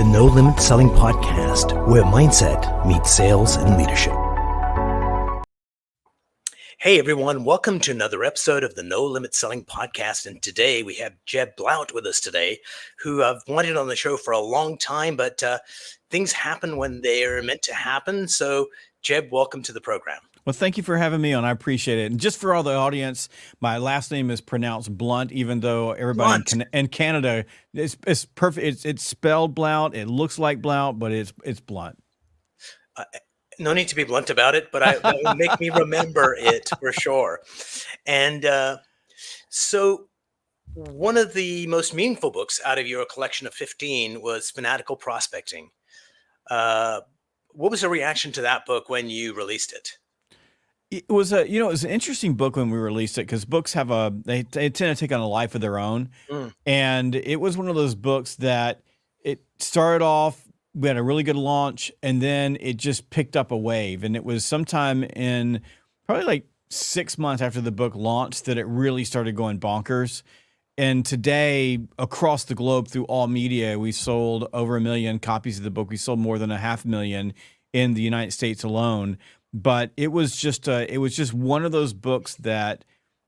the No Limit Selling Podcast, where mindset meets sales and leadership. Hey everyone, welcome to another episode of the No Limit Selling Podcast. And today we have Jeb Blount with us today, who I've wanted on the show for a long time, but things happen when they're meant to happen. So Jeb, welcome to the program. Well, thank you for having me on. I appreciate it. And just for all the audience, my last name is pronounced Blunt, even though everybody in Canada, it's perfect. It's spelled Blount. It looks like Blount, but it's Blunt. No need to be blunt about it, but that will make me remember it for sure. And so one of the most meaningful books out of your collection of 15 was Fanatical Prospecting. What was the reaction to that book when you released it? It was it was an interesting book when we released it because books have they tend to take on a life of their own. And it was one of those books that it started off, we had a really good launch, and then it just picked up a wave. And it was sometime in probably like 6 months after the book launched that it really started going bonkers. And today, across the globe through all media, we sold over 1 million copies of the book. We sold more than 500,000 in the United States alone. But it was just one of those books that,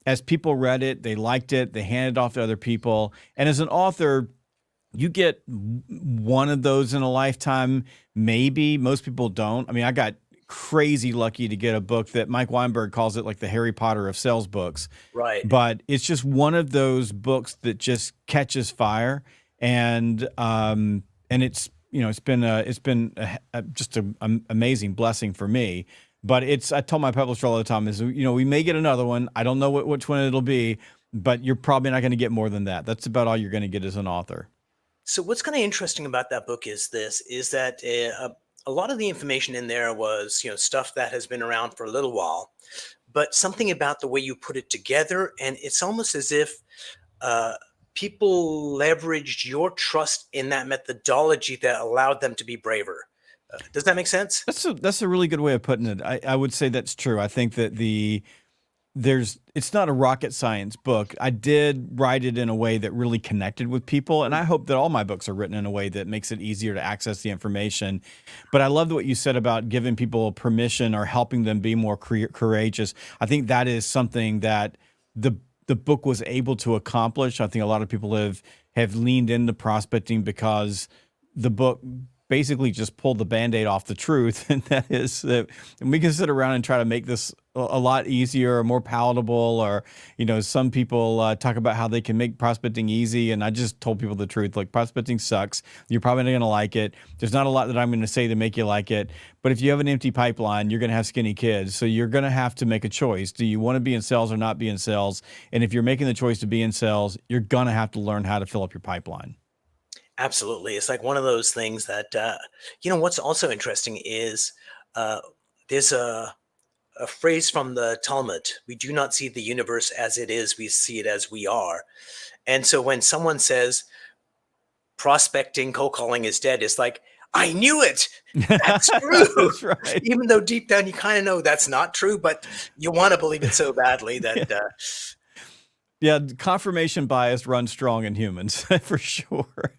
as people read it, they liked it, they handed it off to other people. And as an author, you get one of those in a lifetime, maybe. Most people don't. I mean, I got crazy lucky to get a book that Mike Weinberg calls it like the Harry Potter of sales books. Right. But it's just one of those books that just catches fire, and it's it's been just an amazing blessing for me. But I tell my publisher all the time is, we may get another one. I don't know which one it'll be, but you're probably not going to get more than that. That's about all you're going to get as an author. So what's kind of interesting about that book is that a lot of the information in there was, stuff that has been around for a little while, but something about the way you put it together. And it's almost as if people leveraged your trust in that methodology that allowed them to be braver. Does that make sense? That's a really good way of putting it. I would say that's true. I think that it's not a rocket science book. I did write it in a way that really connected with people, and I hope that all my books are written in a way that makes it easier to access the information. But I love what you said about giving people permission or helping them be more courageous. I think that is something that the book was able to accomplish. I think a lot of people have leaned into prospecting because the book basically just pulled the Band-Aid off the truth, and that is that we can sit around and try to make this a lot easier or more palatable, or some people talk about how they can make prospecting easy, and I just told people the truth. Like, prospecting sucks. You're probably not going to like it. There's not a lot that I'm going to say to make you like it, but if you have an empty pipeline, you're going to have skinny kids, so you're going to have to make a choice. Do you want to be in sales or not be in sales? And if you're making the choice to be in sales, you're going to have to learn how to fill up your pipeline. Absolutely. It's like one of those things that, what's also interesting is there's a phrase from the Talmud: we do not see the universe as it is, we see it as we are. And so when someone says prospecting, cold calling is dead, it's like, I knew it. That's true. That's right. Even though deep down you kind of know that's not true, but you want to believe it so badly that... Yeah, confirmation bias runs strong in humans, for sure.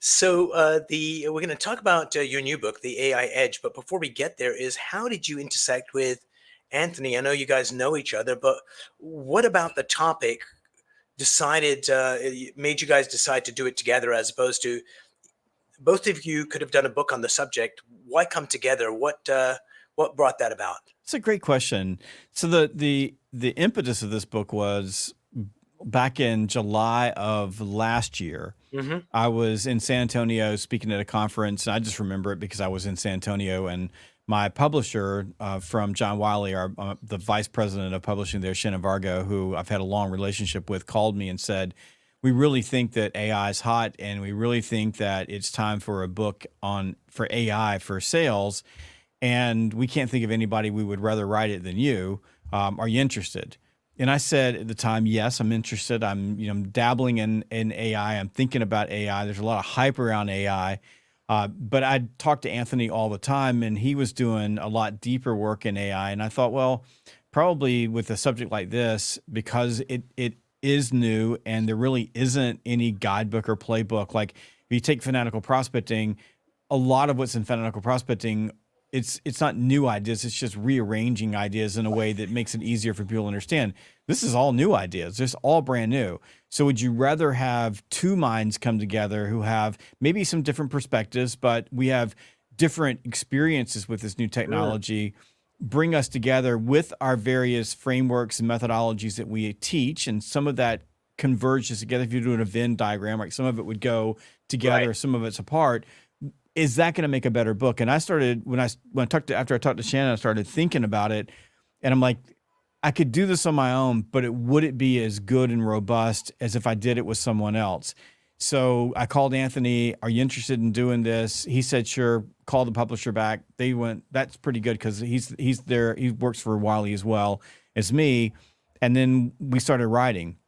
So we're going to talk about your new book, The AI Edge. But before we get there, how did you intersect with Anthony? I know you guys know each other, but what about the topic made you guys decide to do it together, as opposed to both of you could have done a book on the subject? Why come together? What brought that about? It's a great question. So the impetus of this book was back in July of last year. Mm-hmm. I was in San Antonio speaking at a conference, and I just remember it because I was in San Antonio, and my publisher from John Wiley, the vice president of publishing there, Shannon Vargo, who I've had a long relationship with, called me and said, we really think that AI is hot, and we really think that it's time for a book for AI for sales, and we can't think of anybody we would rather write it than you. Are you interested? And I said at the time, yes, I'm interested. I'm dabbling in AI. I'm thinking about AI. There's a lot of hype around AI. But I talked to Anthony all the time, and he was doing a lot deeper work in AI. And I thought, well, probably with a subject like this, because it is new and there really isn't any guidebook or playbook. Like, you take Fanatical Prospecting, a lot of what's in Fanatical Prospecting, it's not new ideas. It's just rearranging ideas in a way that makes it easier for people to understand. This is all new ideas. It's all brand new. So would you rather have two minds come together who have maybe some different perspectives, but we have different experiences with this new technology, bring us together with our various frameworks and methodologies that we teach, and some of that converges together? If you do an Venn diagram, like some of it would go together, some of it's apart. Is that going to make a better book? And I started after I talked to Shannon, I started thinking about it, and I'm like, I could do this on my own, but would it be as good and robust as if I did it with someone else? So I called Anthony. Are you interested in doing this? He said, sure. Called the publisher back. They went, that's pretty good, because he's there. He works for Wiley as well as me. And then we started writing.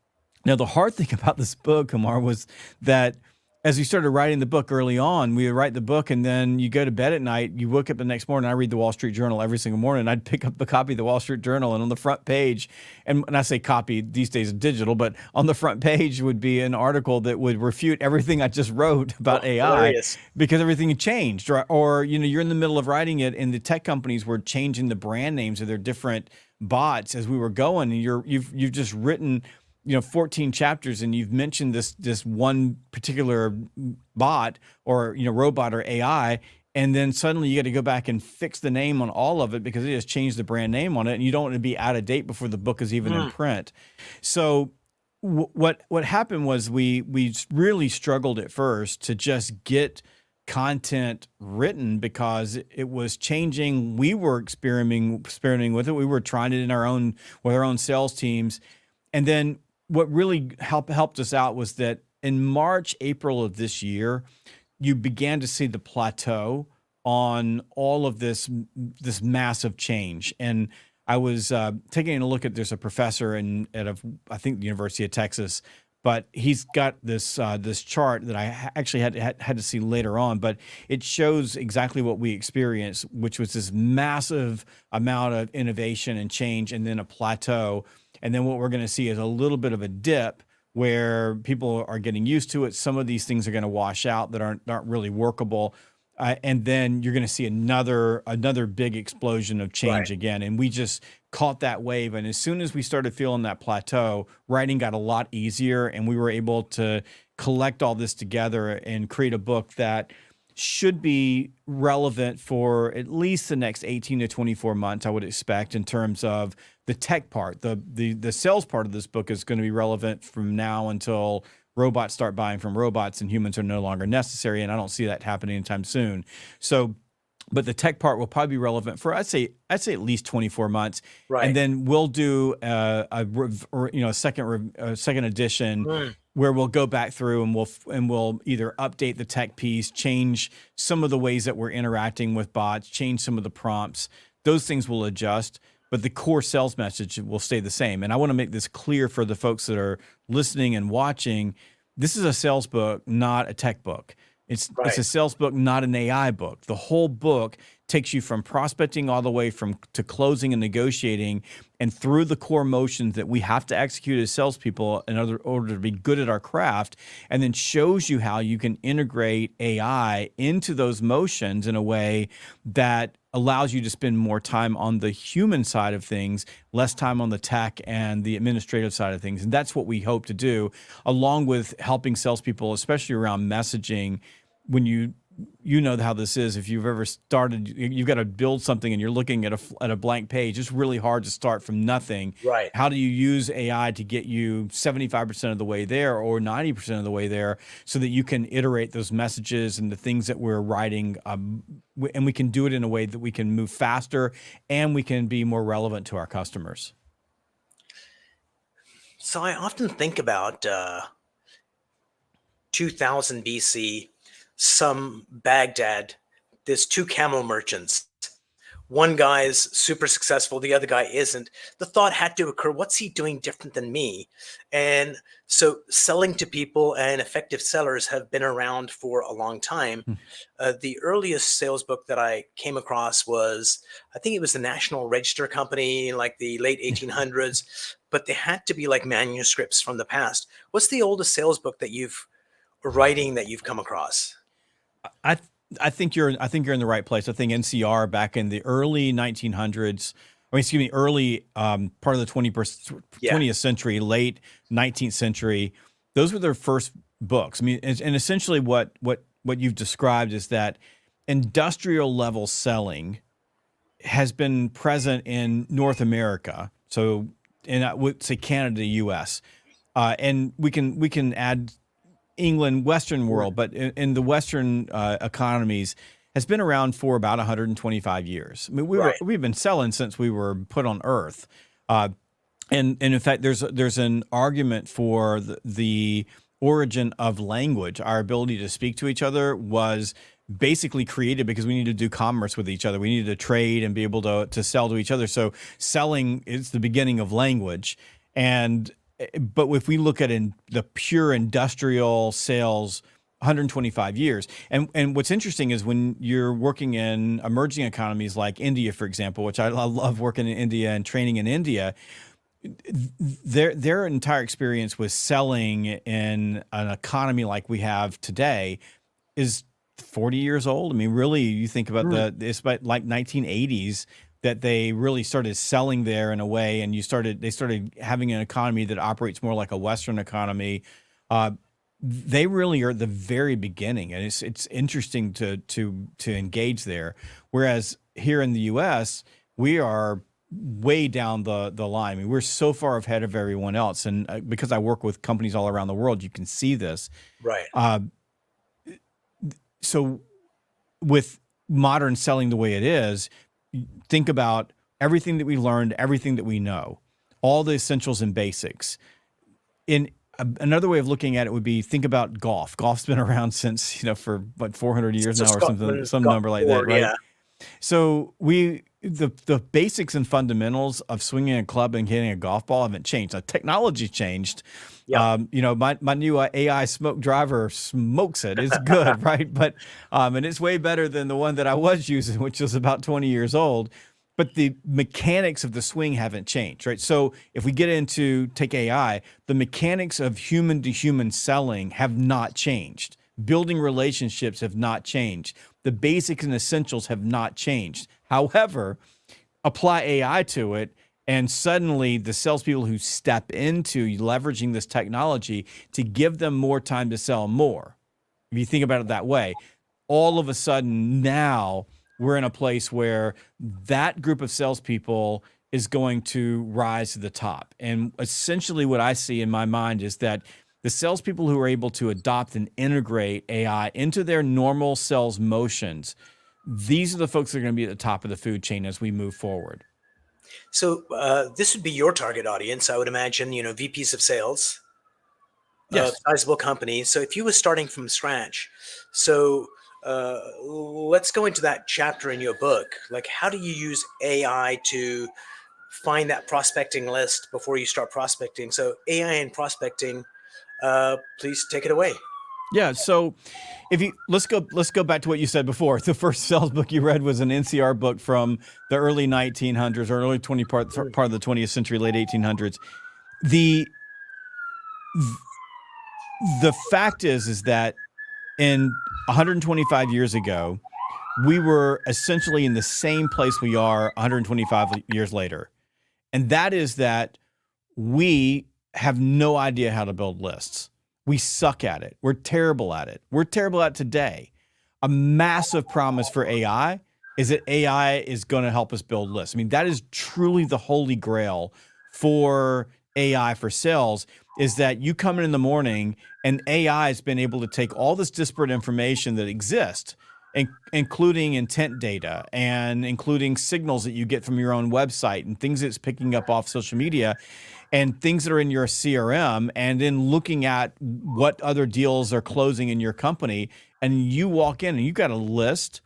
Now, the hard thing about this book, Kumar, was that as we started writing the book early on, we would write the book, and then you go to bed at night, you wake up the next morning. I read the Wall Street Journal every single morning. I'd pick up a copy of the Wall Street Journal, and on the front page, and I say copy, these days digital, but on the front page would be an article that would refute everything I just wrote about AI, hilarious. because everything had changed. Or you're in the middle of writing it, and the tech companies were changing the brand names of their different bots as we were going, and you've just written 14 chapters, and you've mentioned this one particular bot or robot or AI, and then suddenly you got to go back and fix the name on all of it because they just changed the brand name on it, and you don't want to be out of date before the book is even in print. So what happened was we really struggled at first to just get content written because it was changing. We were experimenting with it. We were trying it with our own sales teams, and then what really helped us out was that in March, April of this year, you began to see the plateau on all of this massive change. And I was taking a look at, there's a professor I think the University of Texas, but he's got this chart that I actually had to see later on, but it shows exactly what we experienced, which was this massive amount of innovation and change, and then a plateau. And then what we're going to see is a little bit of a dip where people are getting used to it. Some of these things are going to wash out that aren't really workable. And then you're going to see another big explosion of change again. And we just caught that wave. And as soon as we started feeling that plateau, writing got a lot easier, and we were able to collect all this together and create a book that should be relevant for at least the next 18 to 24 months, I would expect, in terms of the tech part. The sales part of this book is going to be relevant from now until robots start buying from robots and humans are no longer necessary, and I don't see that happening anytime soon. So, but the tech part will probably be relevant for I'd say at least 24 months, and then we'll do a second edition where we'll go back through and we'll either update the tech piece, change some of the ways that we're interacting with bots, change some of the prompts. Those things will adjust, but the core sales message will stay the same. And I want to make this clear for the folks that are listening and watching. This is a sales book, not a tech book. It's a sales book, not an AI book. The whole book takes you from prospecting all the way to closing and negotiating, and through the core motions that we have to execute as salespeople in order to be good at our craft, and then shows you how you can integrate AI into those motions in a way that allows you to spend more time on the human side of things, less time on the tech and the administrative side of things. And that's what we hope to do, along with helping salespeople, especially around messaging. When you know how this is, if you've ever started, you've got to build something and you're looking at a blank page. It's really hard to start from nothing. Right. How do you use AI to get you 75% of the way there or 90% of the way there, so that you can iterate those messages and the things that we're writing, and we can do it in a way that we can move faster and we can be more relevant to our customers. So I often think about 2000 BC, some Baghdad, there's two camel merchants. One guy's super successful, the other guy isn't. The thought had to occur, what's he doing different than me? And so selling to people and effective sellers have been around for a long time. The earliest sales book that I came across was, I think it was the National Register Company in like the late 1800s, but they had to be like manuscripts from the past. What's the oldest sales book that you've writing that you've come across? I I think you're in the right place. I think NCR back in the early 1900s, I mean, excuse me, early part of the 20th century, late 19th century, those were their first books. I mean, and essentially what you've described is that industrial level selling has been present in North America. So, and I would say Canada, US, and we can add England, Western world, but in the Western economies has been around for about 125 years. I mean, Right. we've been selling since we were put on Earth, and in fact, there's an argument for the origin of language. Our ability to speak to each other was basically created because we needed to do commerce with each other. We needed to trade and be able to sell to each other. So selling is the beginning of language, and but if we look at the pure industrial sales, 125 years. And what's interesting is when you're working in emerging economies like India, for example, which I love working in India and training in India, their entire experience with selling in an economy like we have today is 40 years old. I mean, really, you think about it's about like 1980s that they really started selling there in a way, and they started having an economy that operates more like a Western economy. They really are at the very beginning, and it's interesting to engage there. Whereas here in the U.S., we are way down the line. I mean, we're so far ahead of everyone else, and because I work with companies all around the world, you can see this. Right. So with modern selling the way it is, think about everything that we learned, everything that we know, all the essentials and basics. In another way of looking at it would be, think about golf. Golf's been around since, for what, 400 years So now or something, some golf number like that, board, right? yeah. So the basics and fundamentals of swinging a club and hitting a golf ball haven't changed. Now, technology changed. Yeah. My new AI smoke driver smokes it. It's good, right? But and it's way better than the one that I was using, which was about 20 years old. But the mechanics of the swing haven't changed, right? So if we get into take AI, the mechanics of human to human selling have not changed. Building relationships have not changed. The basics and essentials have not changed. However, apply AI to it, and suddenly the salespeople who step into leveraging this technology to give them more time to sell more, if you think about it that way, all of a sudden now we're in a place where that group of salespeople is going to rise to the top. And essentially what I see in my mind is that the salespeople who are able to adopt and integrate AI into their normal sales motions, these are the folks that are going to be at the top of the food chain as we move forward. So this would be your target audience, I would imagine. VPs of sales, Yes. sizable companies. So if you were starting from scratch, so let's go into that chapter in your book. Like, how do you use AI to find that prospecting list before you start prospecting? So AI and prospecting, please take it away. Yeah. So let's go back to what you said before. The first sales book you read was an NCR book from the early 1900s or early part of the 20th century, late 1800s. The fact is that in 125 years ago, we were essentially in the same place we are 125 years later. And that is that we have no idea how to build lists. We suck at it. We're terrible at it. We're terrible at it today. A massive promise for AI is that AI is going to help us build lists. I mean, that is truly the holy grail for AI for sales, is that you come in the morning and AI has been able to take all this disparate information that exists, including intent data and including signals that you get from your own website and things it's picking up off social media and things that are in your CRM, and then looking at what other deals are closing in your company. And you walk in and you've got a list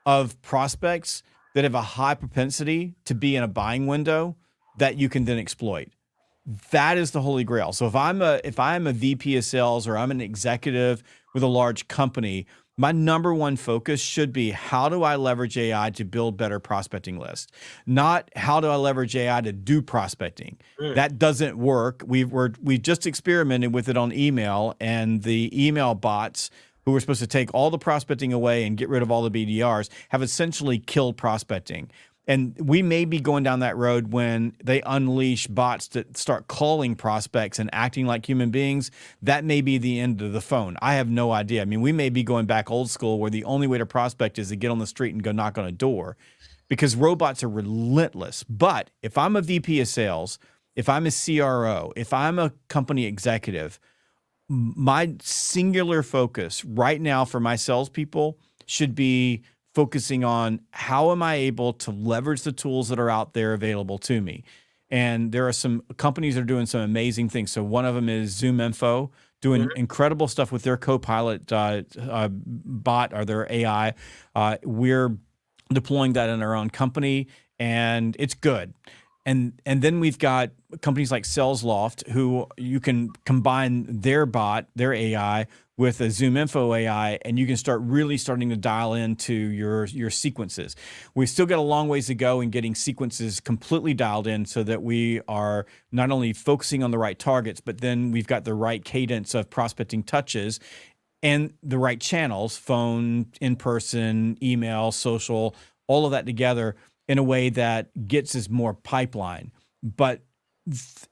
of prospects that have a high propensity to be in a buying window that you can then exploit. That is the holy grail. So if I'm a VP of sales or I'm an executive with a large company, My number one focus should be, how do I leverage AI to build better prospecting lists? Not how do I leverage AI to do prospecting. Mm, That doesn't work. We just experimented with it on email, and the email bots who were supposed to take all the prospecting away and get rid of all the BDRs have essentially killed prospecting. And we may be going down that road when they unleash bots that start calling prospects and acting like human beings. That may be the end of the phone. I have no idea. I mean, we may be going back old school where the only way to prospect is to get on the street and go knock on a door, because robots are relentless. But if I'm a VP of sales, if I'm a CRO, if I'm a company executive, my singular focus right now for my salespeople should be focusing on, how am I able to leverage the tools that are out there available to me? And there are some companies that are doing some amazing things. So one of them is Zoom Info, doing mhm. incredible stuff with their Copilot bot or their AI. We're deploying that in our own company, and it's good. And then we've got companies like SalesLoft, who you can combine their bot, their AI, with a Zoom Info AI, and you can start really starting to dial into your sequences. We still got a long ways to go in getting sequences completely dialed in, so that we are not only focusing on the right targets, but then we've got the right cadence of prospecting touches and the right channels: phone, in person, email, social, all of that together in a way that gets us more pipeline. But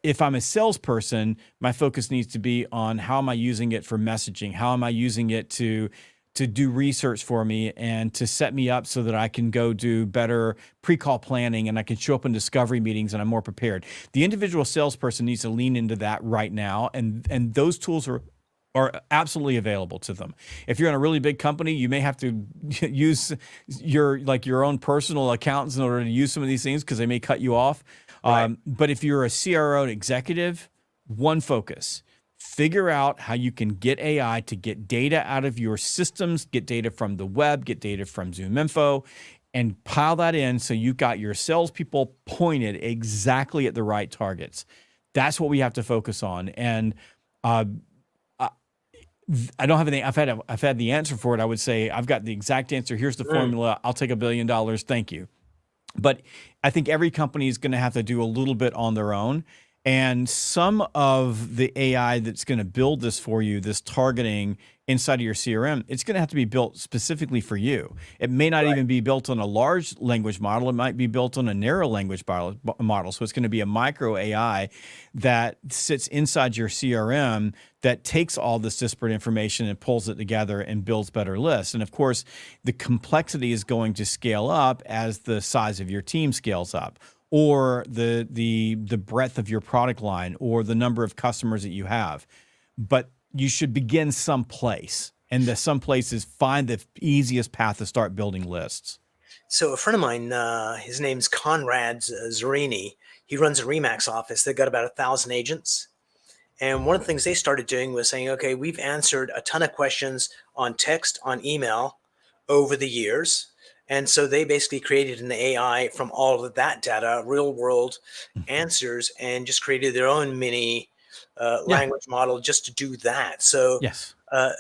if I'm a salesperson, my focus needs to be on, how am I using it for messaging? How am I using it to do research for me and to set me up so that I can go do better pre-call planning, and I can show up in discovery meetings and I'm more prepared. The individual salesperson needs to lean into that right now, and those tools are absolutely available to them. If you're in a really big company, you may have to use your own personal accountants in order to use some of these things, because they may cut you off. Right. But if you're a CRO executive, one focus: figure out how you can get AI to get data out of your systems, get data from the web, get data from Zoom Info, and pile that in so you've got your salespeople pointed exactly at the right targets. That's what we have to focus on. And uh, I don't have anything. I've had the answer for it. I would say I've got the exact answer. Here's the Mm. formula. I'll take $1 billion. Thank you. But I think every company is going to have to do a little bit on their own. And some of the AI that's going to build this for you, this targeting inside of your CRM, it's going to have to be built specifically for you. It may not Right. even be built on a large language model. It might be built on a narrow language model. So it's going to be a micro AI that sits inside your CRM, that takes all this disparate information and pulls it together and builds better lists. And of course, the complexity is going to scale up as the size of your team scales up, or the breadth of your product line, or the number of customers that you have. But you should begin someplace, and the someplace is, find the easiest path to start building lists. So a friend of mine, his name's Conrad Zerini. He runs a Remax office. They've got about 1,000 agents. And one of the things they started doing was saying, okay, we've answered a ton of questions on text, on email over the years. And so they basically created an AI from all of that data, real world answers, and just created their own mini Yeah. language model just to do that. So Yes. uh,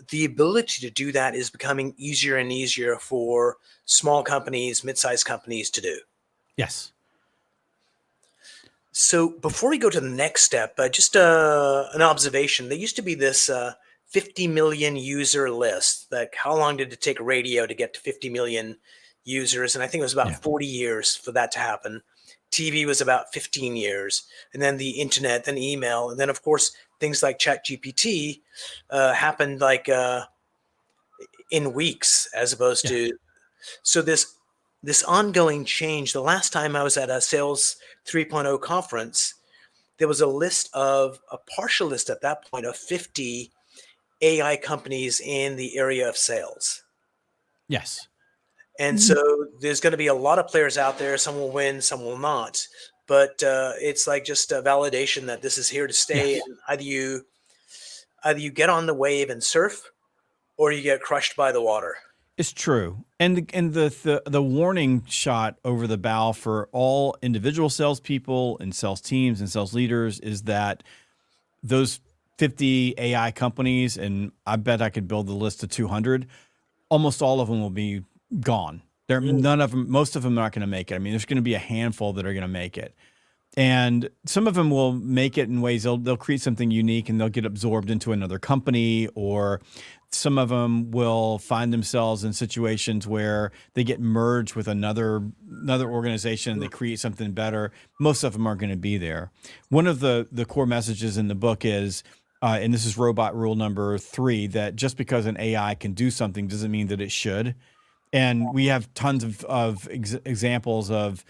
the ability to do that is becoming easier and easier for small companies, mid-sized companies to do. Yes. So before we go to the next step, just an observation. There used to be this 50 million user list. Like, how long did it take radio to get to 50 million users? And I think it was Yeah. about 40 years for that to happen. TV was about 15 years, and then the internet, then email, and then of course things like ChatGPT happened like in weeks, as opposed Yeah. to. So this ongoing change. The last time I was at a Sales 3.0 conference, there was a partial list at that point of 50 AI companies in the area of sales. Yes. And Mhm. so there's going to be a lot of players out there. Some will win, some will not. But it's like just a validation that this is here to stay. Yes. And either you get on the wave and surf, or you get crushed by the water. It's true. And the warning shot over the bow for all individual salespeople and sales teams and sales leaders is that those 50 AI companies, and I bet I could build a list of 200. Almost all of them will be gone. Mm. None of them, most of them are not going to make it. I mean, there's going to be a handful that are going to make it. And some of them will make it in ways they'll create something unique and they'll get absorbed into another company, or some of them will find themselves in situations where they get merged with another organization and they create something better. Most of them aren't going to be there. One of the core messages in the book is, and this is robot rule number 3, that just because an AI can do something doesn't mean that it should. And we have tons of examples of,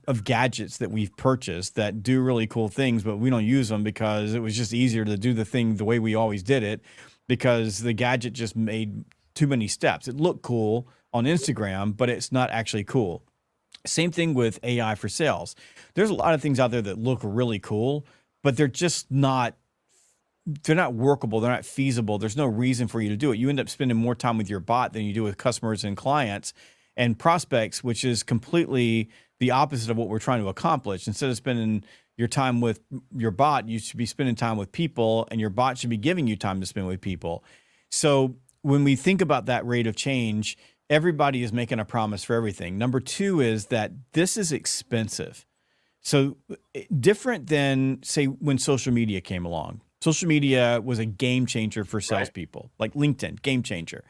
of gadgets that we've purchased that do really cool things, but we don't use them because it was just easier to do the thing the way we always did it, because the gadget just made too many steps. It looked cool on Instagram, but it's not actually cool. Same thing with AI for sales. There's a lot of things out there that look really cool, but they're not workable. They're not feasible. There's no reason for you to do it. You end up spending more time with your bot than you do with customers and clients and prospects, which is completely the opposite of what we're trying to accomplish. Instead of spending your time with your bot, you should be spending time with people, and your bot should be giving you time to spend with people. So when we think about that rate of change, everybody is making a promise for everything. Number 2 is that this is expensive. So different than, say, when social media came along. Social media was a game changer for salespeople, like LinkedIn, game changer.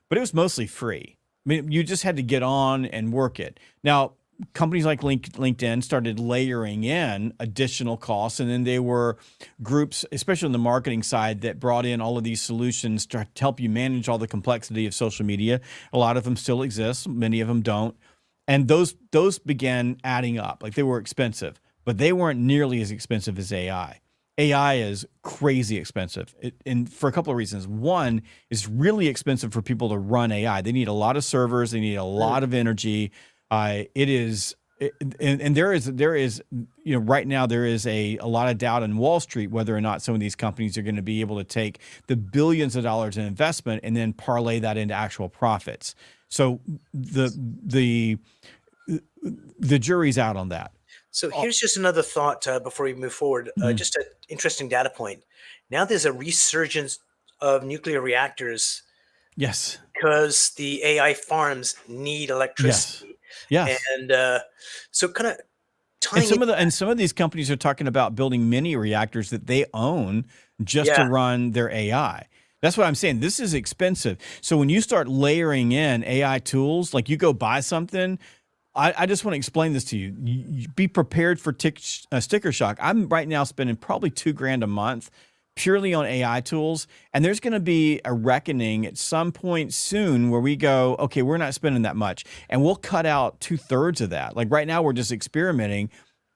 But it was mostly free. I mean, you just had to get on and work it. Now, companies like LinkedIn started layering in additional costs, and then there were groups, especially on the marketing side, that brought in all of these solutions to help you manage all the complexity of social media. A lot of them still exist. Many of them don't. And those began adding up. Like, they were expensive, but they weren't nearly as expensive as AI. AI is crazy expensive, and for a couple of reasons. One, it's really expensive for people to run AI. They need a lot of servers. They need a lot of energy. And there is, right now there is a lot of doubt in Wall Street whether or not some of these companies are going to be able to take the billions of dollars in investment and then parlay that into actual profits. So the jury's out on that. So here's just another thought before we move forward. Just an interesting data point. Now there's a resurgence of nuclear reactors. Yes. Because the AI farms need electricity. Yes. And so kind of tying and some of these companies are talking about building mini reactors that they own just to run their AI. That's what I'm saying. This is expensive. So when you start layering in AI tools, like you go buy something, I just want to explain this to you. You be prepared for sticker shock. I'm right now spending probably $2,000 a month purely on AI tools. And there's going to be a reckoning at some point soon where we go, okay, we're not spending that much. And we'll cut out 2/3 of that. Like right now we're just experimenting,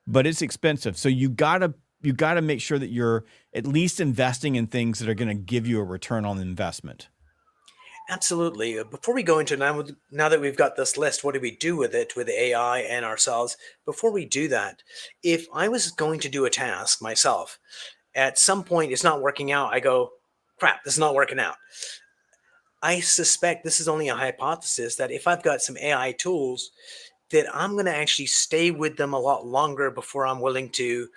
but it's expensive. So you gotta make sure that you're at least investing in things that are going to give you a return on investment. Absolutely. Before we go into now that we've got this list, what do we do with it, with AI and ourselves? Before we do that, if I was going to do a task myself, at some point it's not working out, I go, crap, this is not working out. I suspect, this is only a hypothesis, that if I've got some AI tools, that I'm going to actually stay with them a lot longer before I'm willing to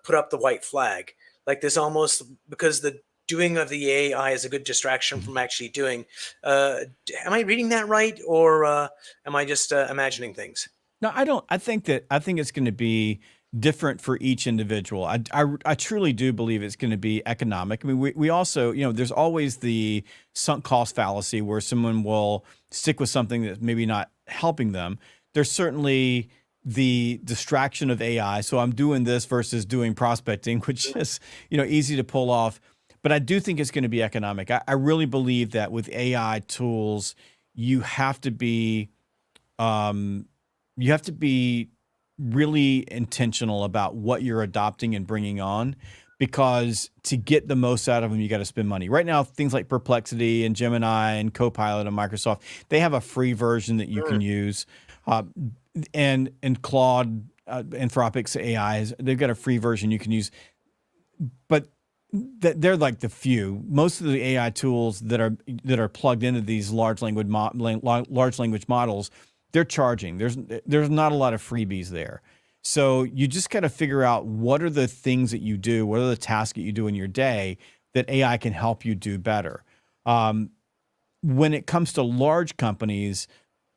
put up the white flag. Like there's almost, because the doing of the AI is a good distraction from actually doing. Am I reading that right, or am I just imagining things? No, I don't. I think it's going to be different for each individual. I truly do believe it's going to be economic. I mean, we also, there's always the sunk cost fallacy where someone will stick with something that's maybe not helping them. There's certainly the distraction of AI. So I'm doing this versus doing prospecting, which is, easy to pull off. But I do think it's going to be economic. I really believe that with AI tools, you have to be really intentional about what you're adopting and bringing on, because to get the most out of them, you got to spend money. Right now, things like Perplexity and Gemini and Copilot and Microsoft, they have a free version that you can use. And Claude, Anthropic's AI, they've got a free version you can use. But they're like the few. Most of the AI tools that are plugged into these large language models, they're charging. There's not a lot of freebies there. So you just got to figure out what are the things that you do, what are the tasks that you do in your day that AI can help you do better. Um, when it comes to large companies,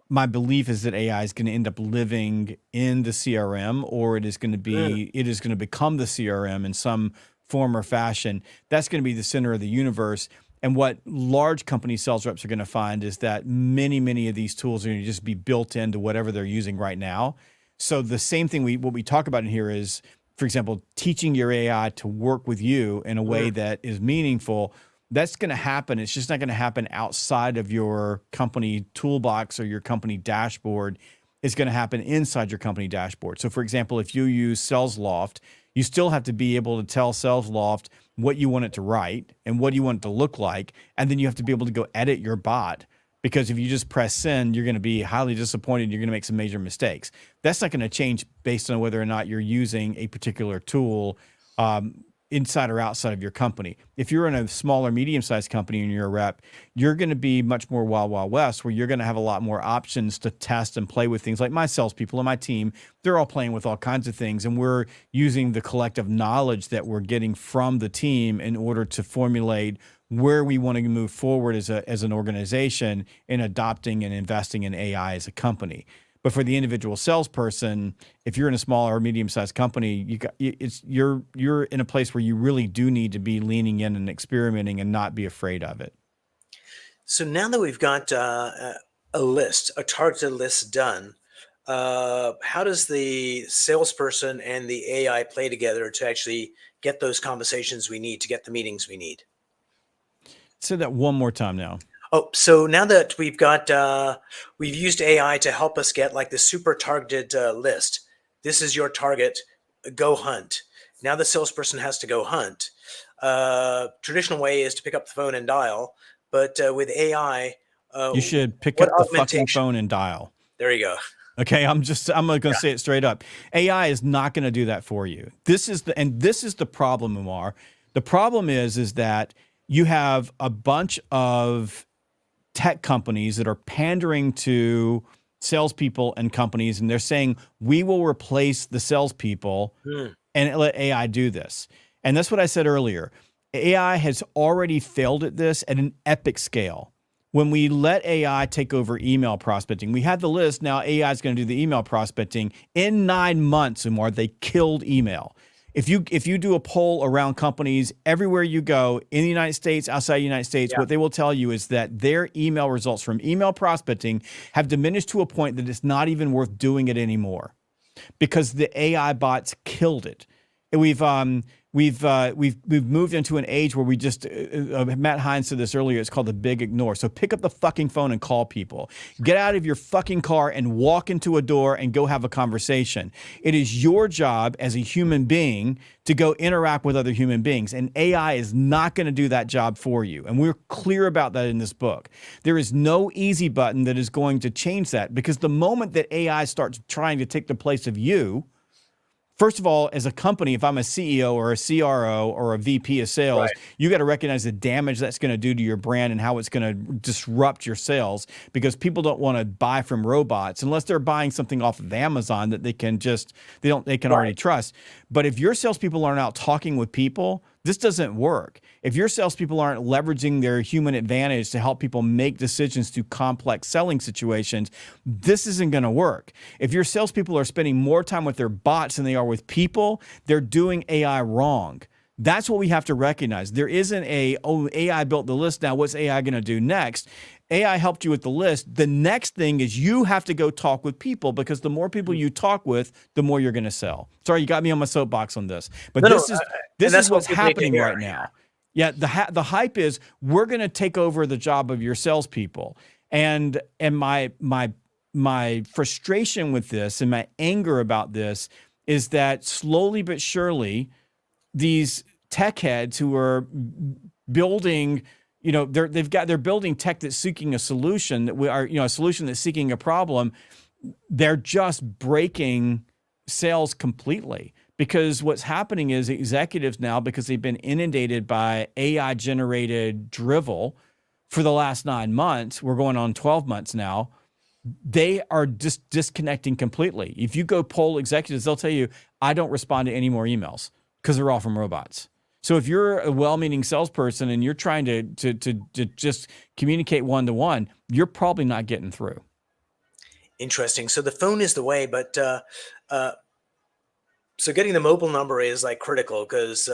my belief is that AI is going to end up living in the CRM, or it is going to Mm, be, it is going to become the CRM in some form or fashion. That's going to be the center of the universe. And what large company sales reps are going to find is that many of these tools are going to just be built into whatever they're using right now. So the same thing what we talk about in here is, for example, teaching your AI to work with you in a mm, way that is meaningful. That's going to happen. It's just not going to happen outside of your company toolbox or your company dashboard. It's going to happen inside your company dashboard. So, for example, if you use SalesLoft, you still have to be able to tell SalesLoft what you want it to write and what you want it to look like. And then you have to be able to go edit your bot, because if you just press send, you're going to be highly disappointed. You're going to make some major mistakes. That's not going to change based on whether or not you're using a particular tool inside or outside of your company. If you're in a smaller, medium-sized company and you're a rep, you're going to be much more wild, wild west, where you're going to have a lot more options to test and play with things. Like my salespeople and my team, they're all playing with all kinds of things, and we're using the collective knowledge that we're getting from the team in order to formulate where we want to move forward as an organization in adopting and investing in AI as a company. But for the individual salesperson, if you're in a small or medium-sized company, you're in a place where you really do need to be leaning in and experimenting and not be afraid of it. So now that we've got a targeted list done, how does the salesperson and the AI play together to actually get those conversations we need, to get the meetings we need? Say that one more time now. Oh, so now that we've used AI to help us get like the super targeted list. This is your target. Go hunt. Now the salesperson has to go hunt. Traditional way is to pick up the phone and dial, but with AI, You should pick what up the fucking augmentation? phone and dial. There you go. Okay, I'm going to Yeah. say it straight up. AI is not going to do that for you. This is the problem, Umar. The problem is that you have a bunch of tech companies that are pandering to salespeople and companies, and they're saying we will replace the salespeople Hmm. and let AI do this. And that's what I said earlier. AI has already failed at this at an epic scale. When we let AI take over email prospecting, we had the list. Now AI is going to do the email prospecting in 9 months. Umar, they killed email. If you do a poll around companies everywhere you go in the United States, outside the United States, Yeah. what they will tell you is that their email results from email prospecting have diminished to a point that it's not even worth doing it anymore, because the AI bots killed it. And we've moved into an age where we just Matt Hines said this earlier. It's called the big ignore. So pick up the fucking phone and call people. Get out of your fucking car and walk into a door and go have a conversation. It is your job as a human being to go interact with other human beings, and AI is not going to do that job for you. And we're clear about that in this book. There is no easy button that is going to change that, because the moment that AI starts trying to take the place of you, first of all, as a company, if I'm a CEO or a CRO or a VP of sales, Right. you got to recognize the damage that's going to do to your brand and how it's going to disrupt your sales, because people don't want to buy from robots unless they're buying something off of Amazon that they can already Right. trust. But if your salespeople aren't out talking with people, this doesn't work. If your salespeople aren't leveraging their human advantage to help people make decisions through complex selling situations, this isn't going to work. If your salespeople are spending more time with their bots than they are with people, they're doing AI wrong. That's what we have to recognize. There isn't AI built the list. Now, what's AI going to do next? AI helped you with the list. The next thing is you have to go talk with people, because the more people you talk with, the more you're going to sell. Sorry, you got me on my soapbox on this, but No, no, this and is that's what what's we need to happening hear. right now. Yeah, the hype is we're going to take over the job of your salespeople, and my frustration with this and my anger about this is that slowly but surely these tech heads who are building, they're building tech that's seeking a solution, a solution that's seeking a problem. They're just breaking sales completely, because what's happening is executives now, because they've been inundated by AI generated drivel for the last 9 months, we're going on 12 months now, they are just disconnecting completely. If you go poll executives, they'll tell you, I don't respond to any more emails because they're all from robots. So if you're a well-meaning salesperson and you're trying to just communicate one-to-one, you're probably not getting through. Interesting. So the phone is the way, but uh, so getting the mobile number is like critical because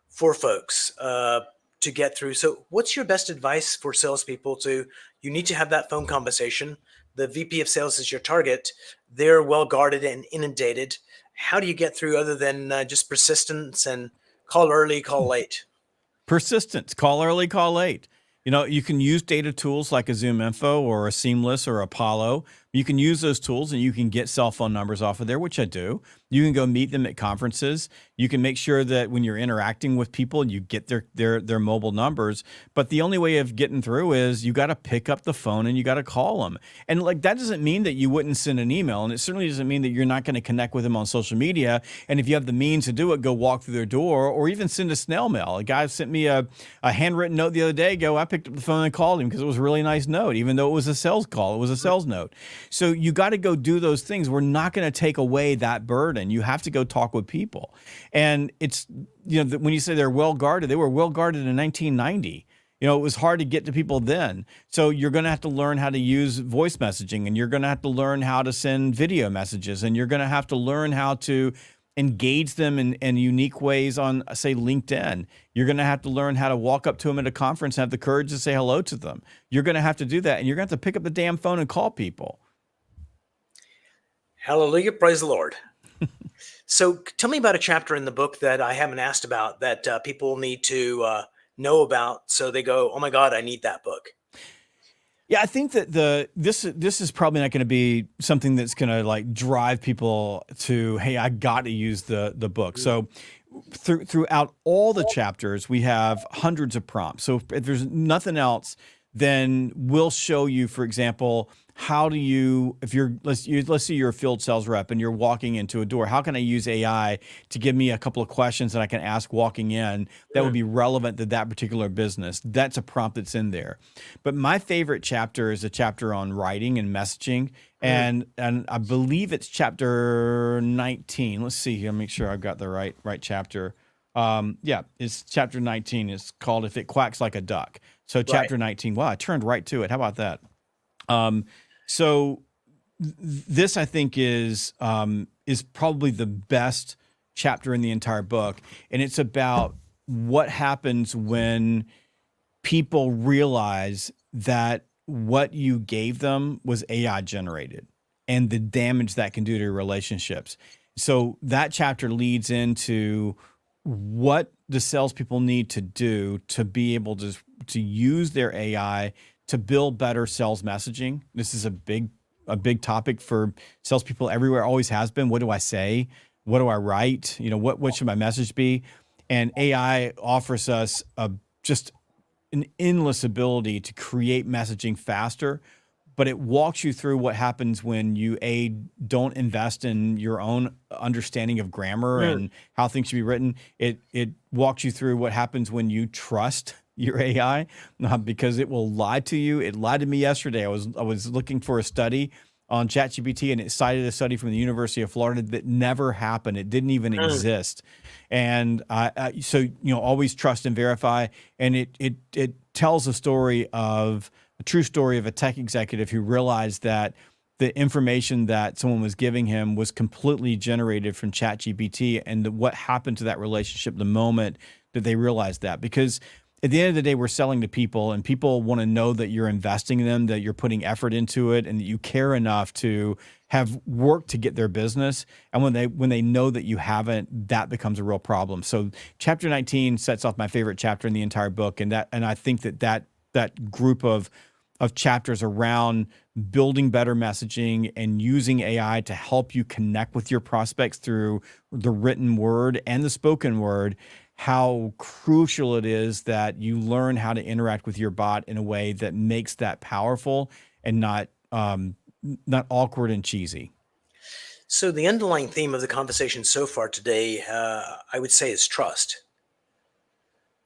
for folks to get through. So what's your best advice for salespeople to? You need to have that phone conversation. The VP of sales is your target. They're well guarded and inundated. How do you get through other than just persistence and call early, call late? Persistence, call early, call late. You know, you can use data tools like a Zoom Info or a Seamless or Apollo. You can use those tools and you can get cell phone numbers off of there, which I do. You can go meet them at conferences. You can make sure that when you're interacting with people, you get their mobile numbers. But the only way of getting through is you got to pick up the phone and you got to call them. And like that doesn't mean that you wouldn't send an email, and it certainly doesn't mean that you're not going to connect with them on social media. And if you have the means to do it, go walk through their door or even send a snail mail. A guy sent me a handwritten note the other day. I picked up the phone and called him because it was a really nice note, even though it was a sales call. It was a sales note. So you got to go do those things. We're not going to take away that burden. You have to go talk with people. And it's, when you say they're well guarded, they were well guarded in 1990. It was hard to get to people then. So you're going to have to learn how to use voice messaging, and you're going to have to learn how to send video messages, and you're going to have to learn how to engage them in unique ways on, say, LinkedIn. You're going to have to learn how to walk up to them at a conference and have the courage to say hello to them. You're going to have to do that, and you're going to have to pick up the damn phone and call people. Hallelujah. Praise the Lord. So tell me about a chapter in the book that I haven't asked about that people need to know about. So they go, oh my God, I need that book. Yeah, I think that this is probably not going to be something that's going to like drive people to, hey, I got to use the book. So throughout all the chapters, we have hundreds of prompts. So if there's nothing else, then we'll show you, for example, how do you, if you're, let's say you're a field sales rep and you're walking into a door, how can I use AI to give me a couple of questions that I can ask walking in that would be relevant to that particular business? That's a prompt that's in there. But my favorite chapter is a chapter on writing and messaging. And I believe it's chapter 19. Let's see here, make sure I've got the right chapter. Yeah, it's chapter 19. It's called If It Quacks Like a Duck. So chapter 19. Wow, I turned right to it. How about that? So this, I think, is probably the best chapter in the entire book. And it's about what happens when people realize that what you gave them was AI generated and the damage that can do to your relationships. So that chapter leads into what the salespeople need to do to be able to use their AI to build better sales messaging. This is a big topic for salespeople everywhere. Always has been. What do I say? What do I write? What should my message be? And AI offers us just an endless ability to create messaging faster, but it walks you through what happens when you don't invest in your own understanding of grammar and how things should be written. It walks you through what happens when you trust your AI, because it will lie to you. It lied to me yesterday. I was looking for a study on ChatGPT, and it cited a study from the University of Florida that never happened. It didn't even exist. And so always trust and verify. And it tells a true story of a tech executive who realized that the information that someone was giving him was completely generated from ChatGPT, and what happened to that relationship the moment that they realized that. Because at the end of the day, we're selling to people, and people want to know that you're investing in them, that you're putting effort into it, and that you care enough to have work to get their business. And when they know that you haven't, that becomes a real problem. So chapter 19 sets off my favorite chapter in the entire book. And I think that group of chapters around building better messaging and using AI to help you connect with your prospects through the written word and the spoken word, how crucial it is that you learn how to interact with your bot in a way that makes that powerful and not awkward and cheesy. So the underlying theme of the conversation so far today, I would say, is trust.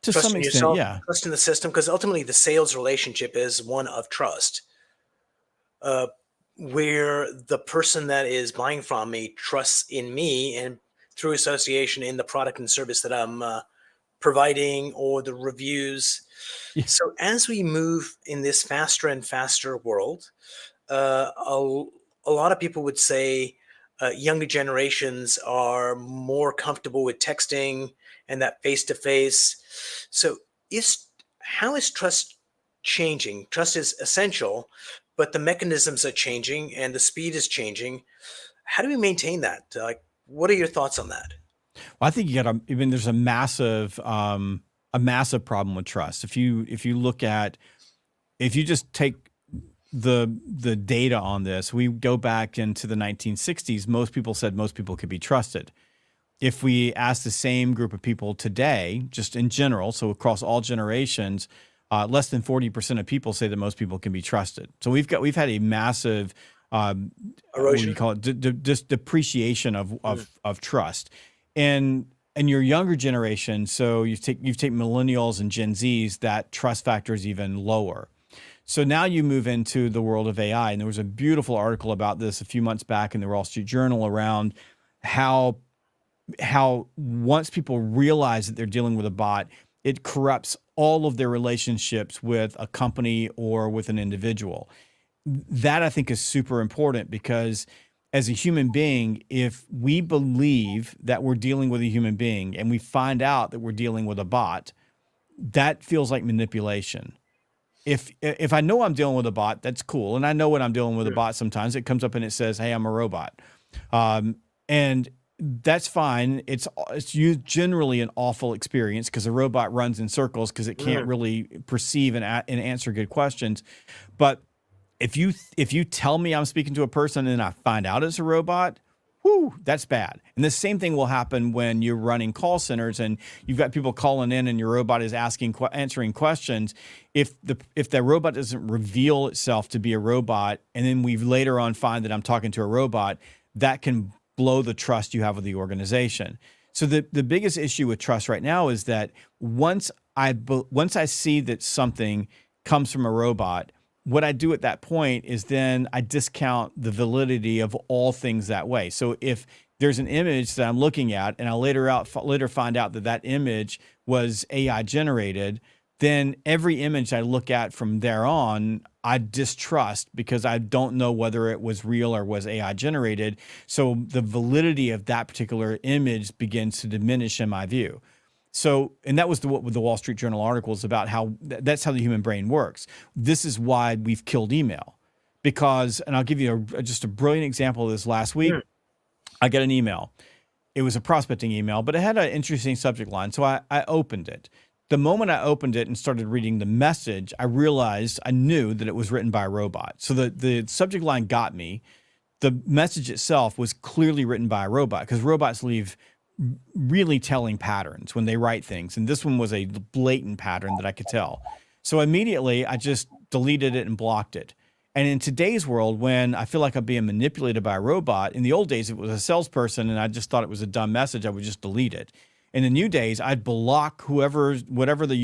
To Trust some in extent, yourself, yeah. trust in the system, because ultimately the sales relationship is one of trust. where the person that is buying from me trusts in me and through association in the product and service that I'm providing or the reviews. Yeah. So as we move in this faster and faster world, uh, a, a lot of people would say younger generations are more comfortable with texting and that face to face. So is how is trust changing? Trust is essential, but the mechanisms are changing and the speed is changing. How do we maintain that? Like, what are your thoughts on that? Well, I think you got to. I mean, there's a massive problem with trust. If you look at, if you just take the data on this, we go back into the 1960s. Most people said most people could be trusted. If we ask the same group of people today, just in general, so across all generations, less than 40% of people say that most people can be trusted. So we've had a massive what do you Erosion? call it? Just depreciation of Mm. of trust. And your younger generation, so you take millennials and Gen Zs, that trust factor is even lower. So now you move into the world of AI, and there was a beautiful article about this a few months back in the Wall Street Journal around how once people realize that they're dealing with a bot, it corrupts all of their relationships with a company or with an individual. That I think is super important because as a human being, if we believe that we're dealing with a human being and we find out that we're dealing with a bot, that feels like manipulation. If I know I'm dealing with a bot, that's cool. And I know when I'm dealing with a Mm. bot, sometimes it comes up and it says, "Hey, I'm a robot." And that's fine. Generally an awful experience because the robot runs in circles because it can't Mm. really perceive and answer good questions. But if you tell me I'm speaking to a person and I find out it's a robot, whoo, that's bad. And the same thing will happen when you're running call centers and you've got people calling in and your robot is answering questions. If the robot doesn't reveal itself to be a robot, and then we later on find that I'm talking to a robot, that can blow the trust you have with the organization. So the biggest issue with trust right now is that once I see that something comes from a robot, what I do at that point is then I discount the validity of all things that way. So if there's an image that I'm looking at and I later find out that that image was AI generated, then every image I look at from there on, I distrust because I don't know whether it was real or was AI generated. So the validity of that particular image begins to diminish in my view. So, and that was what the Wall Street Journal article is about, how that's how the human brain works. This is why we've killed email because, and I'll give you just a brilliant example of this. Last week, Mm. I got an email. It was a prospecting email, but it had an interesting subject line. So I opened it. The moment I opened it and started reading the message, I knew that it was written by a robot. So the subject line got me. The message itself was clearly written by a robot because robots leave really telling patterns when they write things. And this one was a blatant pattern that I could tell. So immediately I just deleted it and blocked it. And in today's world, when I feel like I'm being manipulated by a robot, in the old days, it was a salesperson and I just thought it was a dumb message, I would just delete it. In the new days, I'd block whatever the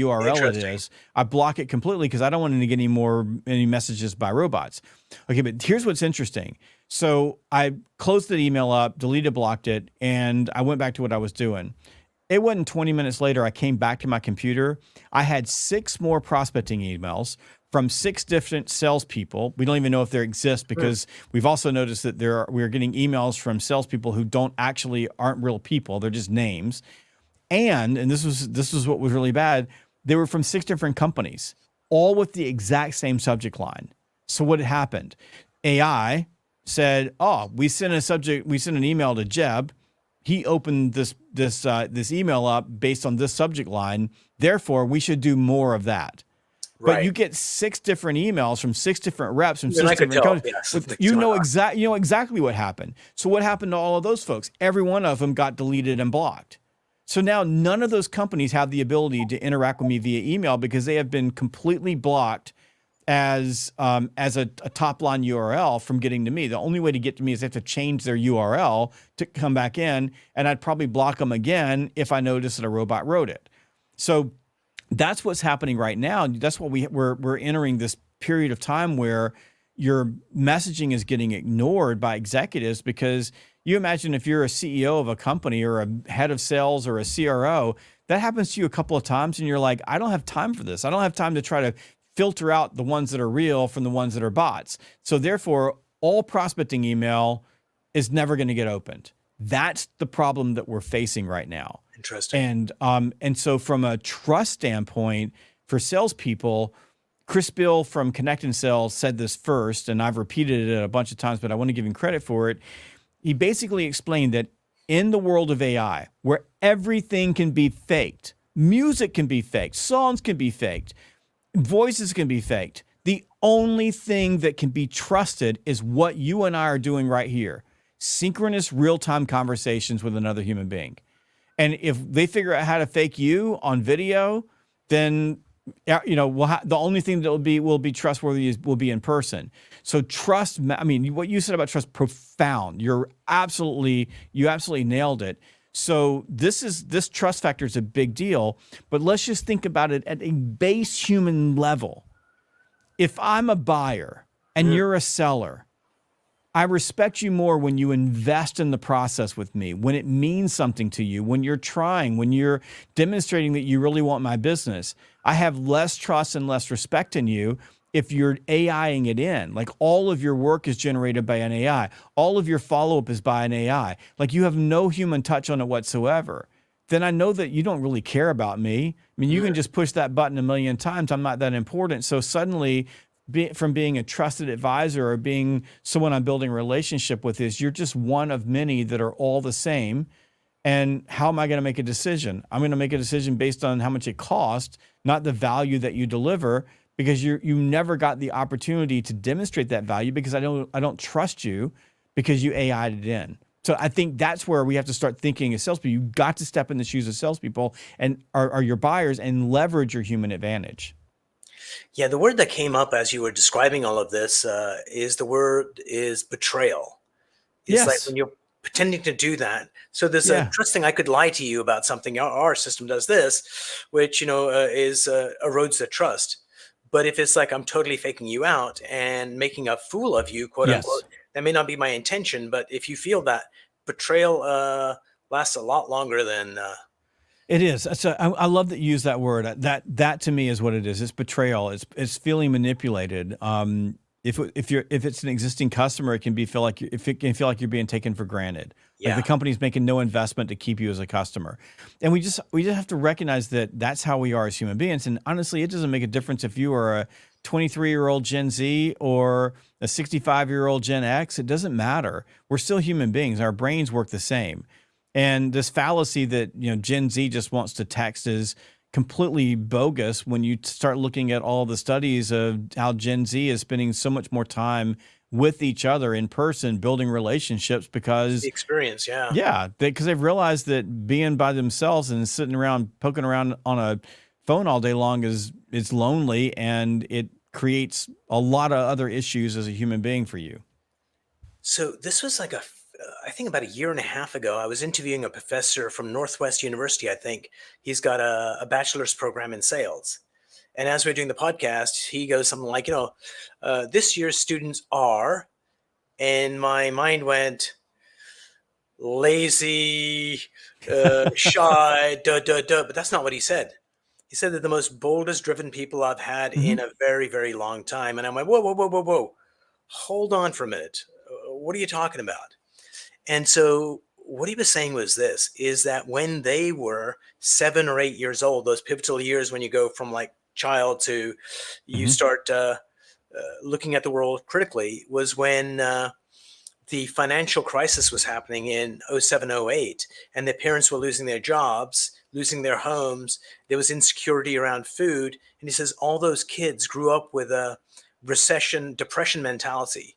URL it Interesting. is. I block it completely because I don't want to get any messages by robots. Okay, but here's what's interesting. So I closed the email up, deleted, blocked it, and I went back to what I was doing. It wasn't 20 minutes later, I came back to my computer. I had 6 more prospecting emails from 6 different salespeople. We don't even know if they exist Mm. because we've also noticed that we're getting emails from salespeople who aren't real people. They're just names. And this was what was really bad. They were from 6 different companies, all with the exact same subject line. So what had happened? AI said, "Oh, we sent an email to Jeb. He opened this email up based on this subject line. Therefore, we should do more of that." But Right. you get 6 different emails from 6 different reps from And 6 I could different tell, companies. yes, With things going on. you know exactly what happened. So what happened to all of those folks? Every one of them got deleted and blocked. So now none of those companies have the ability to interact with me via email because they have been completely blocked as a top line URL from getting to me. The only way to get to me is they have to change their URL to come back in, and I'd probably block them again if I noticed that a robot wrote it. So that's what's happening right now. That's what we're entering this period of time where your messaging is getting ignored by executives, because you imagine if you're a CEO of a company or a head of sales or a CRO, that happens to you a couple of times and you're like, I don't have time for this. I don't have time to try to filter out the ones that are real from the ones that are bots. So therefore, all prospecting email is never going to get opened. That's the problem that we're facing right now. Interesting. And so from a trust standpoint for salespeople, Chris Bill from Connect and Sell said this first, and I've repeated it a bunch of times, but I want to give him credit for it. He basically explained that in the world of AI, where everything can be faked, music can be faked, songs can be faked, voices can be faked, the only thing that can be trusted is what you and I are doing right here. Synchronous real-time conversations with another human being. And if they figure out how to fake you on video, then the only thing that will be trustworthy will be in person. So trust. I mean, what you said about trust, profound. You absolutely nailed it. So this trust factor is a big deal. But let's just think about it at a base human level. If I'm a buyer and you're a seller, I respect you more when you invest in the process with me, when it means something to you, when you're trying, when you're demonstrating that you really want my business. I have less trust and less respect in you if you're AIing it in. Like all of your work is generated by an AI. All of your follow-up is by an AI. Like you have no human touch on it whatsoever. Then I know that you don't really care about me. I mean, you can just push that button a million times. I'm not that important. So suddenly, from being a trusted advisor or being someone I'm building a relationship with, is you're just one of many that are all the same. And how am I going to make a decision? I'm going to make a decision based on how much it costs, not the value that you deliver, because you never got the opportunity to demonstrate that value because I don't trust you because you AI'd it in. So I think that's where we have to start thinking as salespeople. You've got to step in the shoes of salespeople and are your buyers and leverage your human advantage. Yeah, the word that came up as you were describing all of this is betrayal. It's like Yes. when you're pretending to do that. So there's a Yeah. trusting I could lie to you about something. Our system does this, which is erodes the trust. But if it's like I'm totally faking you out and making a fool of you, quote unquote, Yes. that may not be my intention. But if you feel that betrayal lasts a lot longer than It is. So I love that you use that word. That to me is what it is. It's betrayal. It's feeling manipulated. If it's an existing customer, it can feel like you're being taken for granted. Like yeah. the company's making no investment to keep you as a customer, and we just have to recognize that that's how we are as human beings. And honestly, it doesn't make a difference if you are a 23-year-old Gen Z or a 65-year-old Gen X. It doesn't matter. We're still human beings. Our brains work the same. And this fallacy that Gen Z just wants to text is completely bogus when you start looking at all the studies of how Gen Z is spending so much more time with each other in person, building relationships The because, experience, yeah. yeah, because they've realized that being by themselves and sitting around poking around on a phone all day long is lonely, and it creates a lot of other issues as a human being for you. So this was like I think about a year and a half ago, I was interviewing a professor from Northwest University, I think. He's got a bachelor's program in sales. And as we're doing the podcast, he goes something like, this year's students are, and my mind went lazy, shy, but that's not what he said. He said that the most boldest driven people I've had in Hmm. a very, very long time. And I'm like, whoa, whoa, whoa, whoa, whoa. Hold on for a minute. What are you talking about? And so what he was saying was this, is that when they were 7 or 8 years old, those pivotal years when you go from like child to you Hmm. start looking at the world critically, was when the financial crisis was happening in '07, '08, and their parents were losing their jobs, losing their homes. There was insecurity around food. And he says all those kids grew up with a recession, depression mentality.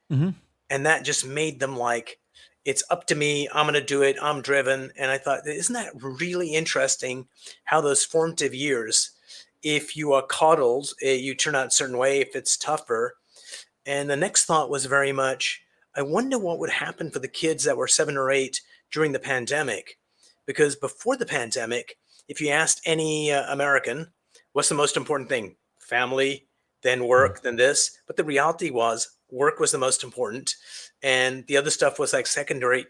Hmm. And that just made them like, it's up to me. I'm going to do it. I'm driven. And I thought, isn't that really interesting how those formative years, if you are coddled, you turn out a certain way, if it's tougher. And the next thought was very much, I wonder what would happen for the kids that were 7 or 8 during the pandemic. Because before the pandemic, if you asked any American, what's the most important thing? Family, then work, then this. But the reality was work was the most important. And the other stuff was like secondary,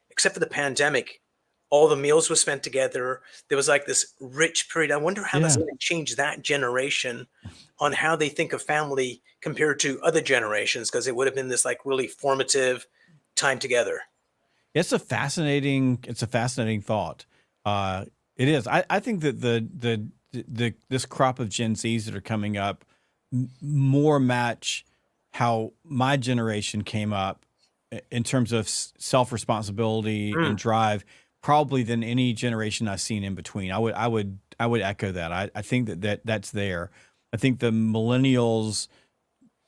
except for the pandemic. All the meals were spent together. There was like this rich period. I wonder how that's Yeah. going to change that generation on how they think of family compared to other generations, because it would have been this like really formative time together. It's a fascinating thought. It is. I think that the this crop of Gen Zs that are coming up more match how my generation came up in terms of self responsibility and Mm, drive, probably than any generation I've seen in between. I would echo that. I think that's there. I think the millennials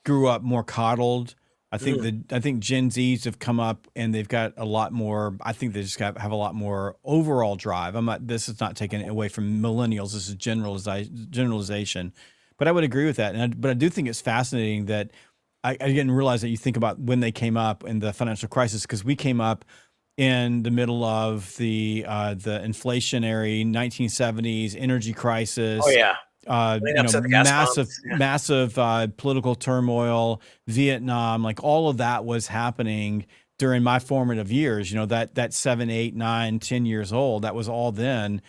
grew up more coddled. mm, I think Gen Zs have come up and they've got a lot more. I think they just have a lot more overall drive. I'm not. This is not taken away from millennials. This is generalization, but I would agree with that. But I do think it's fascinating that I didn't realize that you think about when they came up in the financial crisis, because we came up in the middle of the inflationary 1970s energy oh crisis, yeah, laying upset the gas pumps. Yeah. massive political turmoil, Vietnam, like all of that was happening during my formative years. That 7, 8, 9, 10 years old, that was all then,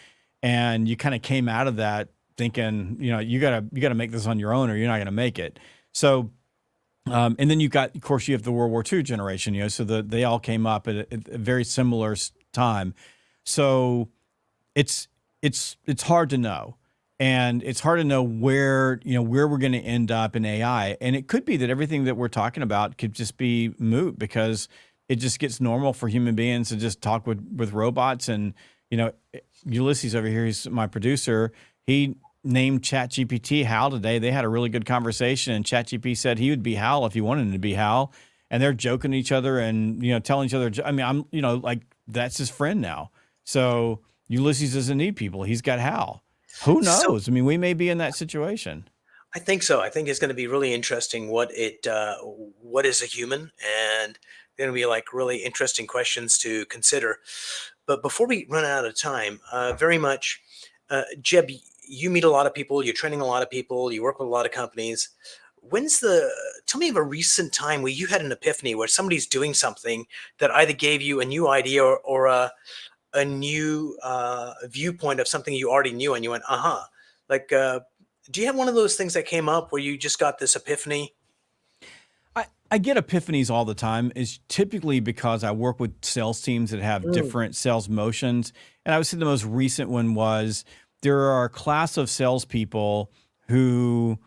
and you kind of came out of that thinking, you gotta make this on your own, or you're not gonna make it. So. And then of course, you have the World War II generation, so they all came up at a very similar time. So it's it's hard to know, and it's hard to know where we're going to end up in AI. And it could be that everything that we're talking about could just be moot, because it just gets normal for human beings to just talk with robots. And Ulysses over here, he's my producer. He named ChatGPT Hal today. They had a really good conversation, and ChatGPT said he would be Hal if he wanted him to be Hal. And they're joking to each other and telling each other. I mean, I'm like, that's his friend now. So Ulysses doesn't need people. He's got Hal. Who So knows? I mean, we may be in that situation. I think so. I think it's going to be really interesting what is a human, and going to be like really interesting questions to consider. But before we run out of time, very much, Jeb, you meet a lot of people, you're training a lot of people, you work with a lot of companies. Tell me of a recent time where you had an epiphany where somebody's doing something that either gave you a new idea, or a new viewpoint of something you already knew, and you went, uh-huh. Like, do you have one of those things that came up where you just got this epiphany? I get epiphanies all the time. Is typically because I work with sales teams that have Mm, different sales motions. And I would say the most recent one was, there are a class of salespeople who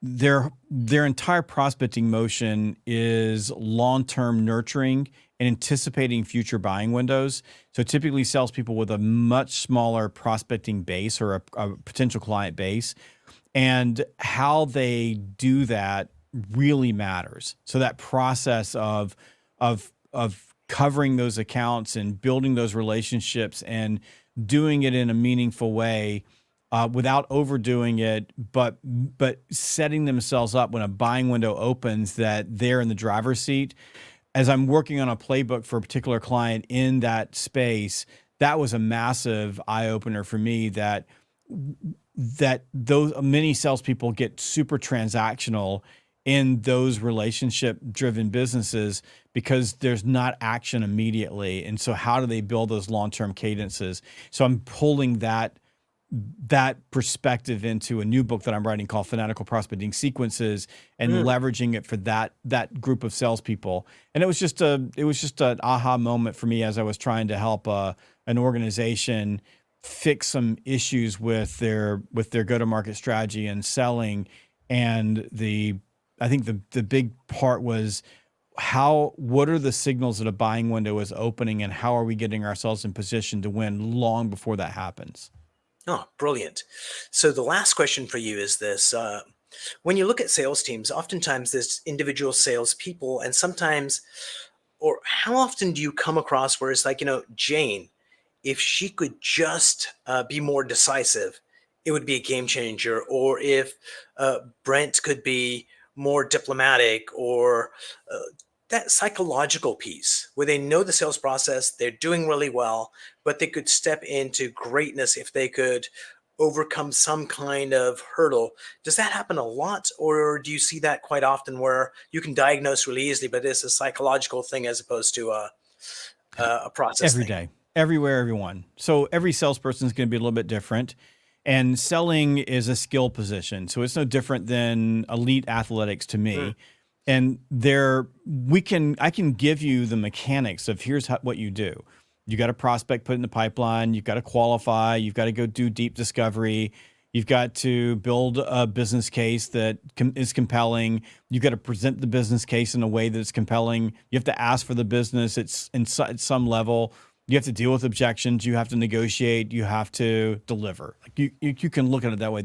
their entire prospecting motion is long-term nurturing and anticipating future buying windows. So typically salespeople with a much smaller prospecting base, or a potential client base, and how they do that really matters. So that process of covering those accounts and building those relationships and doing it in a meaningful way, without overdoing it, but setting themselves up when a buying window opens, that they're in the driver's seat. As I'm working on a playbook for a particular client in that space, that was a massive eye opener for me, that those many salespeople get super transactional in those relationship driven businesses, because there's not action immediately. And so how do they build those long-term cadences? So I'm pulling that perspective into a new book that I'm writing called Fanatical Prospecting Sequences, and mm. leveraging it for that group of salespeople. And it was just an aha moment for me as I was trying to help an organization fix some issues with their go-to-market strategy and selling. And I think the big part was, what are the signals that a buying window is opening, and how are we getting ourselves in position to win long before that happens? Oh, brilliant. So the last question for you is this. When you look at sales teams, oftentimes there's individual sales people, and sometimes, or how often do you come across where it's like, Jane, if she could just be more decisive, it would be a game changer. Or if Brent could be more diplomatic, or uh, that psychological piece where they know the sales process, they're doing really well, but they could step into greatness if they could overcome some kind of hurdle. Does that happen a lot, or do you see that quite often where you can diagnose really easily, but it's a psychological thing as opposed to a process Every thing? day, everywhere, everyone. So every salesperson is going to be a little bit different. And selling is a skill position. So it's no different than elite athletics to Mm, me. And I can give you the mechanics of here's what you do. You got a prospect put in the pipeline. You've got to qualify. You've got to go do deep discovery. You've got to build a business case that is compelling. You've got to present the business case in a way that's compelling. You have to ask for the business. At some level. You have to deal with objections. You have to negotiate. You have to deliver. Like you can look at it that way.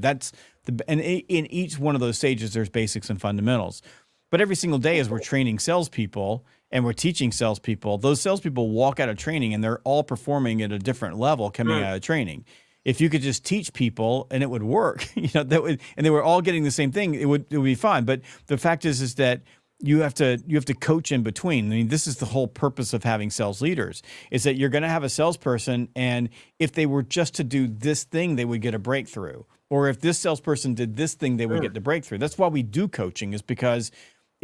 And in each one of those stages, there's basics and fundamentals. But every single day, as we're training salespeople and we're teaching salespeople, those salespeople walk out of training and they're all performing at a different level coming mm, out of training. If you could just teach people and it would work, and they were all getting the same thing, it would be fine. But the fact is that you have to coach in between. I mean, this is the whole purpose of having sales leaders, is that you're going to have a salesperson, and if they were just to do this thing, they would get a breakthrough. Or if this salesperson did this thing, they would mm. get the breakthrough. That's why we do coaching, is because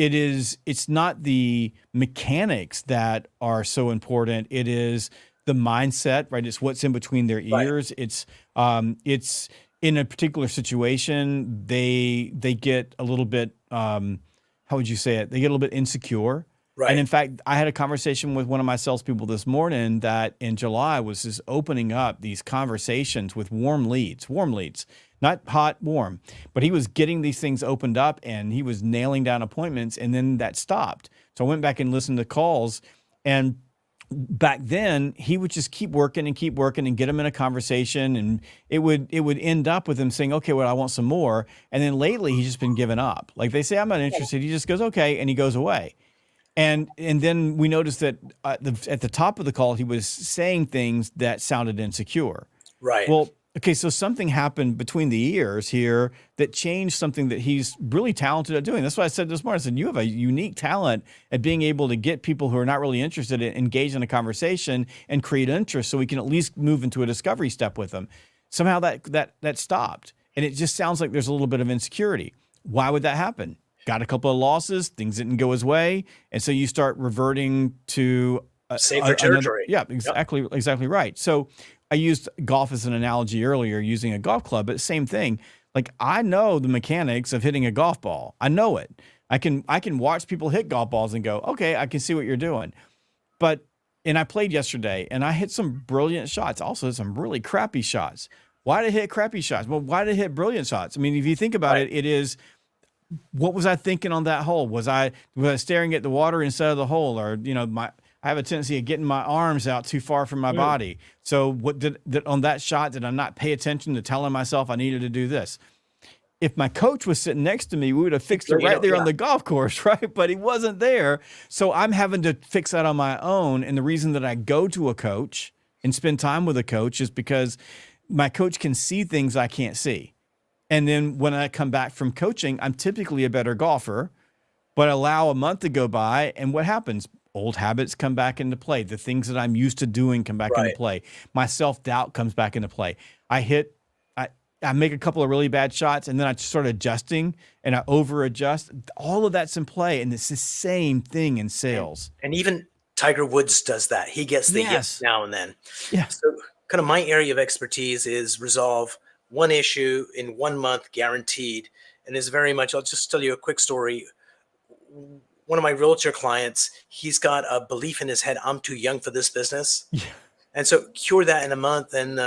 it's not the mechanics that are so important. It is the mindset, right? It's what's in between their Right, ears. It's in a particular situation, they get a little bit, how would you say it? They get a little bit insecure. And right. in fact, I had a conversation with one of my salespeople this morning that in July was just opening up these conversations with warm leads, not hot, warm, but he was getting these things opened up and he was nailing down appointments, and then that stopped. So I went back and listened to calls, and back then he would just keep working and get him in a conversation, and it would end up with him saying, okay, well, I want some more. And then lately he's just been giving up. Like they say, I'm not interested. He just goes, okay. And he goes away. And then we noticed that at the top of the call, he was saying things that sounded insecure. Right. Well, okay, so something happened between the ears here that changed something that he's really talented at doing. That's what I said this morning. I said, you have a unique talent at being able to get people who are not really interested in engage in a conversation and create interest, so we can at least move into a discovery step with them. Somehow that stopped. And it just sounds like there's a little bit of insecurity. Why would that happen? Got a couple of losses, things didn't go his way, and so you start reverting to Safer another. territory. Yeah, Yep. exactly right. So I used golf as an analogy earlier, using a golf club, but same thing. Like, I know the mechanics of hitting a golf ball. I know it. I can watch people hit golf balls and go, okay, I can see what you're doing. And I played yesterday and I hit some brilliant shots, also some really crappy shots. Why did I hit crappy shots? Well, why did I hit brilliant shots? I mean, if you think about Right. it, it is, what was I thinking on that hole? Was I staring at the water instead of the hole? Or, I have a tendency of getting my arms out too far from my Mm, body. So what did on that shot, did I not pay attention to telling myself I needed to do this? If my coach was sitting next to me, we would have fixed it right there on yeah. the golf course, right? But he wasn't there. So I'm having to fix that on my own. And the reason that I go to a coach and spend time with a coach is because my coach can see things I can't see. And then when I come back from coaching, I'm typically a better golfer, but allow a month to go by, and what happens? Old habits come back into play. The things that I'm used to doing come back into Right. play. My self-doubt comes back into play. I make a couple of really bad shots, and then I start adjusting and I over adjust. All of that's in play. And it's the same thing in And sales. and even Tiger Woods does that. He gets the yips Yes. now and then. Yeah. So kind of my area of expertise is resolve one issue in 1 month guaranteed. And is very much, I'll just tell you a quick story. One of my realtor clients, he's got a belief in his head, I'm too young for this business. Yeah. And so cure that in a month, and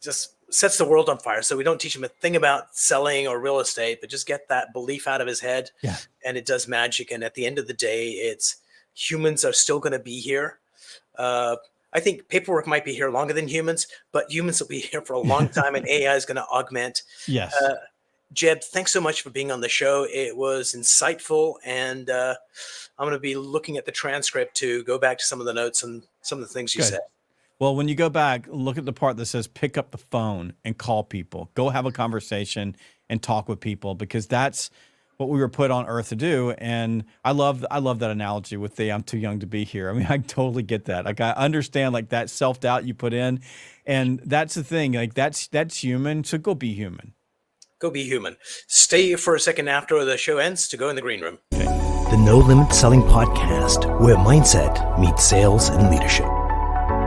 just sets the world on fire. So we don't teach him a thing about selling or real estate, but just get that belief out of his head, Yeah. and it does magic. And at the end of the day, it's humans are still going to be here. Uh, I think paperwork might be here longer than humans, but humans will be here for a long time, and AI is going to augment. Yes. Uh, Jeb, thanks so much for being on the show. It was insightful, and I'm going to be looking at the transcript to go back to some of the notes and some of the things you Good. said. Well, when you go back, look at the part that says pick up the phone and call people. Go have a conversation and talk with people, because that's what we were put on earth to do. And I love that analogy with the I'm too young to be here. I mean, I totally get that. Like, I understand like that self-doubt you put in, and that's the thing. Like, that's human. So go be human. Go be human. Stay for a second after the show ends to go in the green room. Okay. The No Limit Selling Podcast, where mindset meets sales and leadership.